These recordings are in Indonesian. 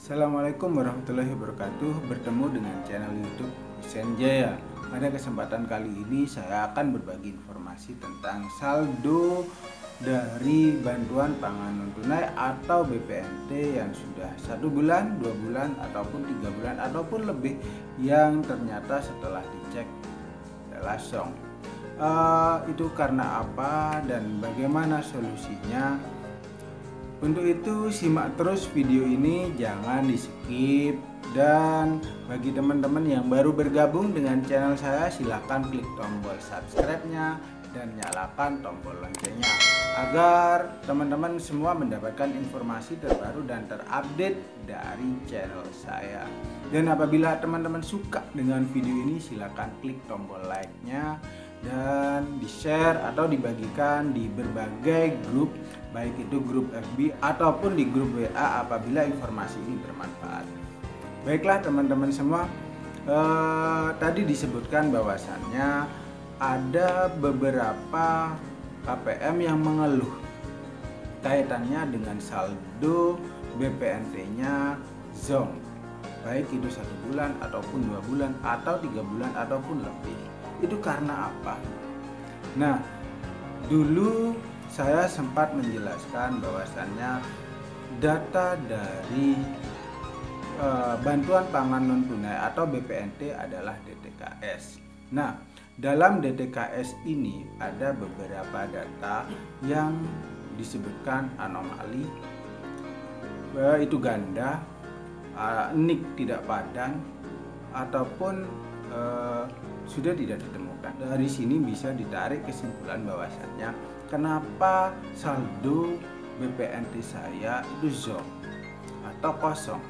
Assalamualaikum warahmatullahi wabarakatuh. Bertemu dengan channel YouTube Hussein Jaya. Pada kesempatan kali ini saya akan berbagi informasi tentang saldo dari bantuan pangan non tunai atau BPNT yang sudah 1 bulan, 2 bulan, ataupun 3 bulan ataupun lebih yang ternyata setelah dicek adalah zong. Itu karena apa dan bagaimana solusinya? Untuk itu simak terus video ini, jangan di skip. Dan bagi teman-teman yang baru bergabung dengan channel saya, silahkan klik tombol subscribe-nya dan nyalakan tombol loncengnya agar teman-teman semua mendapatkan informasi terbaru dan terupdate dari channel saya. Dan apabila teman-teman suka dengan video ini, silahkan klik tombol like-nya dan di-share atau dibagikan di berbagai grup, baik itu grup FB ataupun di grup WA apabila informasi ini bermanfaat. Baiklah teman-teman semua, tadi disebutkan bahwasannya ada beberapa KPM yang mengeluh kaitannya dengan saldo BPNT-nya zong, baik itu 1 bulan ataupun 2 bulan atau 3 bulan ataupun lebih. Itu karena apa? Nah, dulu saya sempat menjelaskan bahwasannya data dari bantuan pangan non tunai atau BPNT adalah DTKS. Nah, dalam DTKS ini ada beberapa data yang disebutkan anomali, itu ganda, NIK tidak padan, ataupun sudah tidak ditemukan. Dari sini bisa ditarik kesimpulan bahwasannya kenapa saldo BPNT saya itu zong atau kosong,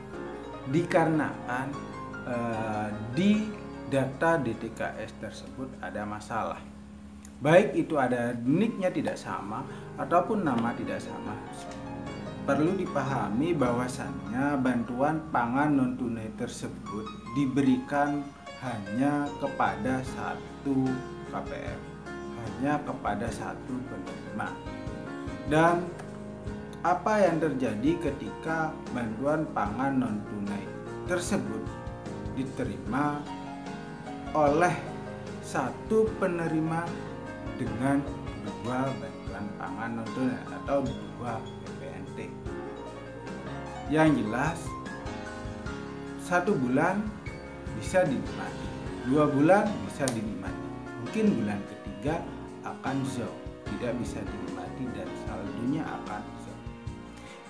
dikarenakan di data DTKS tersebut ada masalah, baik itu ada NIK-nya tidak sama ataupun nama tidak sama. Perlu dipahami bahwasannya bantuan pangan non tunai tersebut diberikan hanya kepada satu KPM, hanya kepada satu penerima. Dan apa yang terjadi ketika bantuan pangan non tunai tersebut diterima oleh satu penerima dengan 2 bantuan pangan non tunai atau 2 BPNT? Yang jelas 1 bulan bisa dinikmati, 2 bulan bisa dinikmati, mungkin bulan ketiga akan zong, tidak bisa dinikmati dan saldonya akan zong.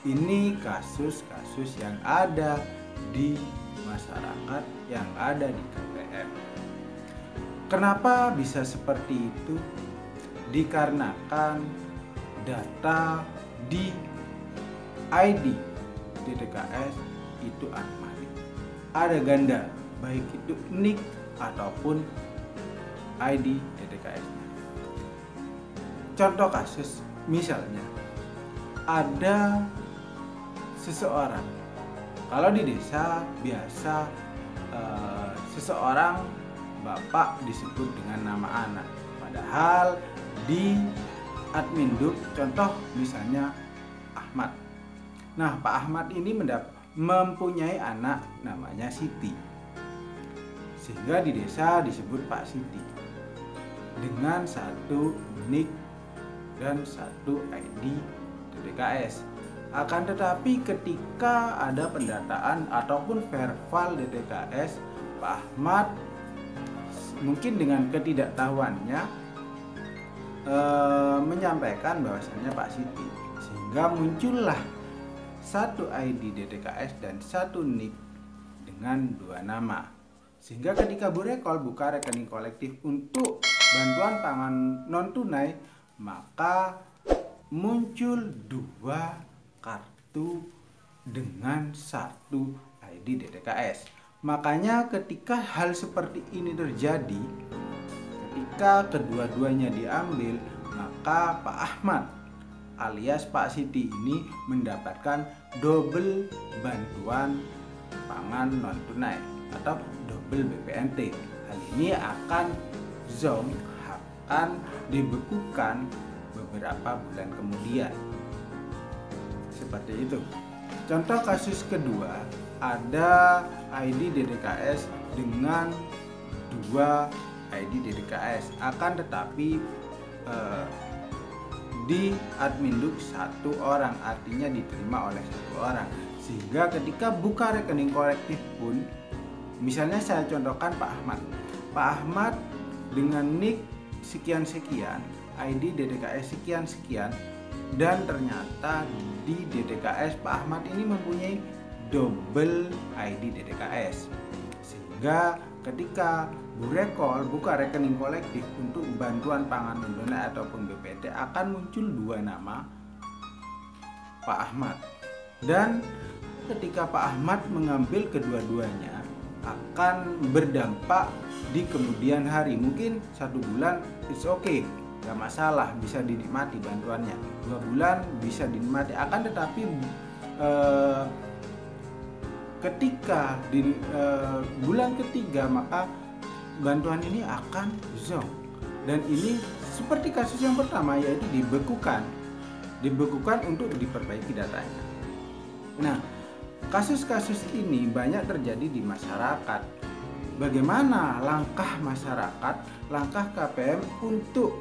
Ini kasus-kasus yang ada di masyarakat, yang ada di KPM. Kenapa bisa seperti itu? Dikarenakan data di ID DTKS itu anomali, ada ganda, baik itu NIK ataupun ID DTKS-nya. Contoh kasus, misalnya ada seseorang, kalau di desa biasa seseorang bapak disebut dengan nama anak, padahal di adminduk contoh misalnya Ahmad. Nah, Pak Ahmad ini mempunyai anak namanya Siti, sehingga di desa disebut Pak Siti dengan 1 NIK dan 1 ID DTKS. Akan tetapi ketika ada pendataan ataupun verval DTKS, Pak Ahmad mungkin dengan ketidaktahuannya menyampaikan bahwasannya Pak Siti, sehingga muncullah 1 ID DTKS dan 1 NIK dengan 2 nama. Sehingga ketika Bu Rekol buka rekening kolektif untuk bantuan pangan non tunai, maka muncul 2 kartu dengan 1 ID DTKS. Makanya ketika hal seperti ini terjadi, ketika kedua-duanya diambil, maka Pak Ahmad alias Pak Siti ini mendapatkan double bantuan pangan non tunai atau double BPNT. Hal ini akan zong, akan dibekukan beberapa bulan kemudian. Seperti itu. Contoh kasus kedua, ada ID DDKS dengan 2 ID DDKS, akan tetapi di admin duk 1 orang, artinya diterima oleh 1 orang. Sehingga ketika buka rekening kolektif pun, misalnya saya contohkan Pak Ahmad dengan nick sekian-sekian, ID DDKS sekian-sekian, dan ternyata di DDKS Pak Ahmad ini mempunyai double ID DDKS. Sehingga ketika Bu Rekol buka rekening kolektif untuk bantuan pangan non-tunai ataupun BPT, akan muncul 2 nama Pak Ahmad. Dan ketika Pak Ahmad mengambil kedua-duanya, akan berdampak di kemudian hari. Mungkin 1 bulan it's okay, gak masalah, bisa dinikmati bantuannya. 2 bulan bisa dinikmati, akan tetapi ketika di bulan ketiga maka bantuan ini akan zonk. Dan ini seperti kasus yang pertama, yaitu dibekukan untuk diperbaiki datanya. Nah, kasus-kasus ini banyak terjadi di masyarakat. Bagaimana langkah masyarakat, langkah KPM untuk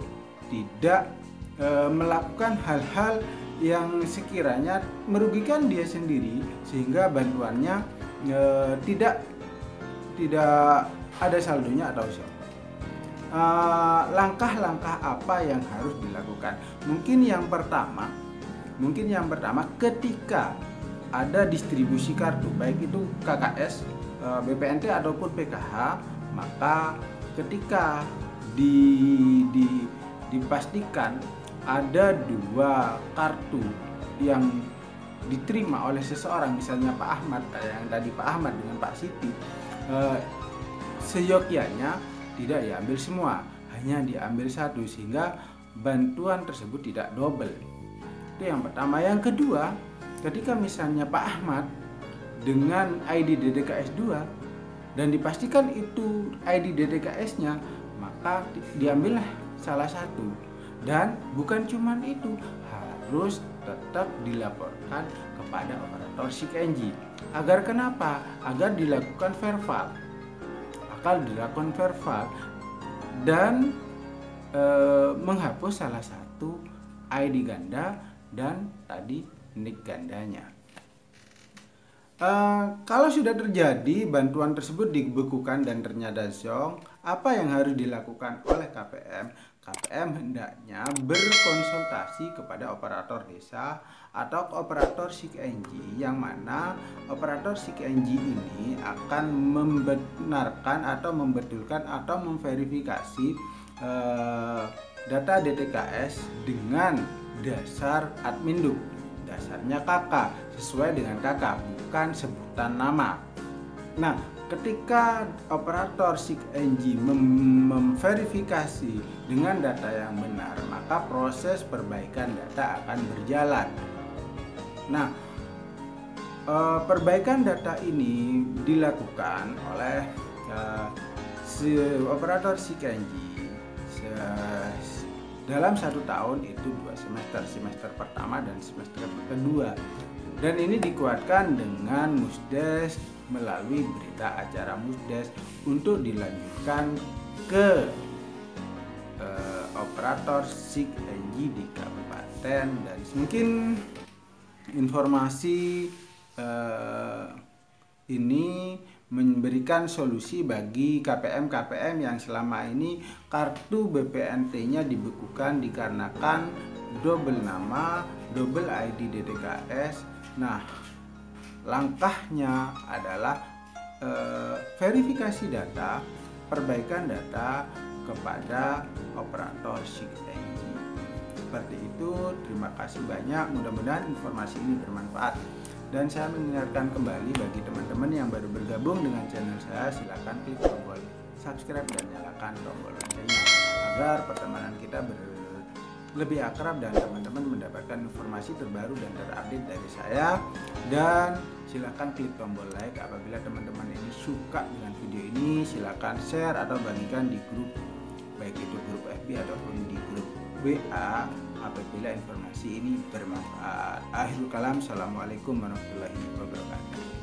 tidak melakukan hal-hal yang sekiranya merugikan dia sendiri, sehingga bantuannya tidak ada saldonya atau zonk. Langkah-langkah apa yang harus dilakukan? Mungkin yang pertama ketika ada distribusi kartu, baik itu KKS, BPNT ataupun PKH, maka ketika dipastikan ada 2 kartu yang diterima oleh seseorang, misalnya Pak Ahmad, kayak yang tadi Pak Ahmad dengan Pak Siti, seyogyanya tidak diambil semua, hanya diambil 1, sehingga bantuan tersebut tidak double. Itu yang pertama. Yang kedua, ketika misalnya Pak Ahmad dengan ID DDKS 2 dan dipastikan itu ID DDKS-nya, maka diambillah salah satu. Dan bukan cuman itu, harus tetap dilaporkan kepada operator SIG-NG. Agar kenapa? Agar dilakukan verbal. Dan menghapus salah satu ID ganda dan tadi nick gandanya. Kalau sudah terjadi bantuan tersebut dibekukan dan ternyata zonk, apa yang harus dilakukan oleh KPM? KPM hendaknya berkonsultasi kepada operator desa atau operator SIG-NG, yang mana operator SIG-NG ini akan membenarkan atau membetulkan atau memverifikasi data DDKS dengan dasar admin duk. Dasarnya KK, sesuai dengan KK, bukan sebutan nama. Nah, ketika operator SIG-NG memverifikasi dengan data yang benar, maka proses perbaikan data akan berjalan. Nah, perbaikan data ini dilakukan oleh operator SIG-NG dalam 1 tahun itu 2 semester pertama dan semester kedua. Dan ini dikuatkan dengan Musdes melalui berita acara Musdes untuk dilanjutkan ke operator SIG-NG di kabupaten. Dan mungkin informasi ini memberikan solusi bagi KPM yang selama ini kartu BPNT-nya dibekukan dikarenakan double nama, double ID DDKS. Nah, langkahnya adalah verifikasi data, perbaikan data kepada operator SIG-NG. Seperti itu. Terima kasih banyak, mudah-mudahan informasi ini bermanfaat. Dan saya mengingatkan kembali bagi teman-teman yang baru bergabung dengan channel saya, silakan klik tombol subscribe dan nyalakan tombol loncengnya agar pertemanan kita lebih akrab dan teman-teman mendapatkan informasi terbaru dan terupdate dari saya. Dan silakan klik tombol like apabila teman-teman ini suka dengan video ini. Silakan share atau bagikan di grup, baik itu grup FB ataupun di grup WA apabila informasi ini bermanfaat. Akhirul kalam, assalamualaikum warahmatullahi wabarakatuh.